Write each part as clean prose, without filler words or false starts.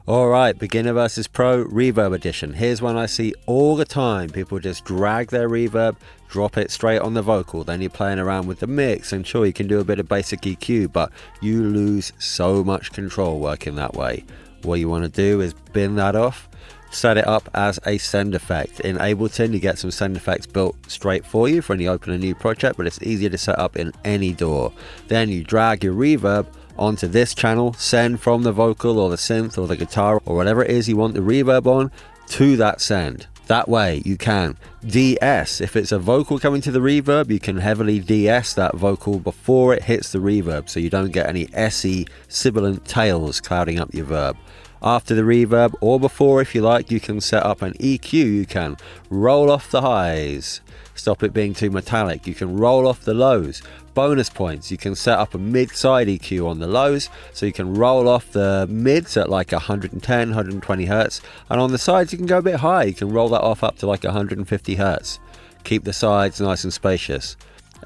Alright, beginner versus pro reverb edition. Here's one I see all the time. People just drag their reverb, drop it straight on the vocal. Then you're playing around with the mix, and sure, you can do a bit of basic EQ, but you lose so much control working that way. What you want to do is bin that off, set it up as a send effect. In Ableton, you get some send effects built straight for you for when you open a new project, but it's easier to set up in any DAW. Then you drag your reverb onto this channel, send from the vocal or the synth or the guitar or whatever it is you want the reverb on to that send. That way you can de-ess. If it's a vocal coming to the reverb, you can heavily de-ess that vocal before it hits the reverb, so you don't get any essy sibilant tails clouding up your verb. After the reverb, or before if you like, you can set up an EQ. You can roll off the highs, stop it being too metallic. You can roll off the lows. Bonus points, you can set up a mid-side EQ on the lows, so you can roll off the mids at like 110, 120 Hertz, and on the sides you can go a bit high. You can roll that off up to like 150 Hertz. Keep the sides nice and spacious.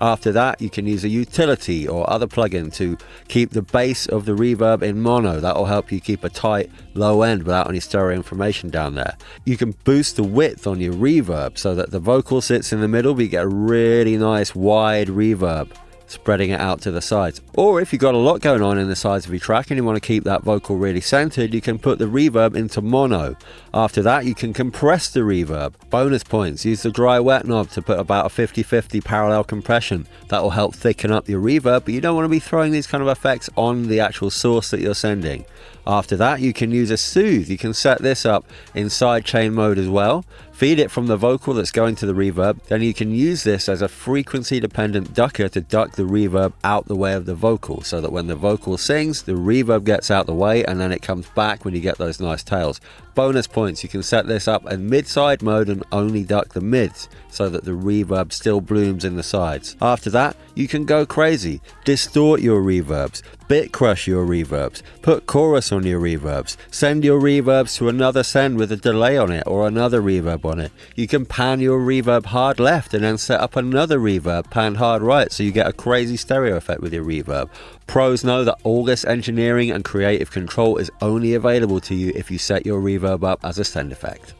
After that, you can use a utility or other plugin to keep the bass of the reverb in mono. That will help you keep a tight low end without any stereo information down there. You can boost the width on your reverb so that the vocal sits in the middle, but you get a really nice wide reverb, spreading it out to the sides. Or if you've got a lot going on in the sides of your track and you want to keep that vocal really centered, you can put the reverb into mono. After that, you can compress the reverb. Bonus points, use the dry wet knob to put about a 50-50 parallel compression. That will help thicken up your reverb, but you don't want to be throwing these kind of effects on the actual source that you're sending. After that, you can use a soothe. You can set this up in sidechain mode as well. Feed it from the vocal that's going to the reverb. Then you can use this as a frequency dependent ducker to duck the reverb out the way of the vocal, so that when the vocal sings, the reverb gets out the way and then it comes back when you get those nice tails. Bonus points, you can set this up in mid-side mode and only duck the mids, so that the reverb still blooms in the sides. After that, you can go crazy. Distort your reverbs, bit crush your reverbs, put chorus on your reverbs, send your reverbs to another send with a delay on it or another reverb on it. You can pan your reverb hard left and then set up another reverb panned hard right, so you get a crazy stereo effect with your reverb. Pros know that all this engineering and creative control is only available to you if you set your reverb up as a send effect.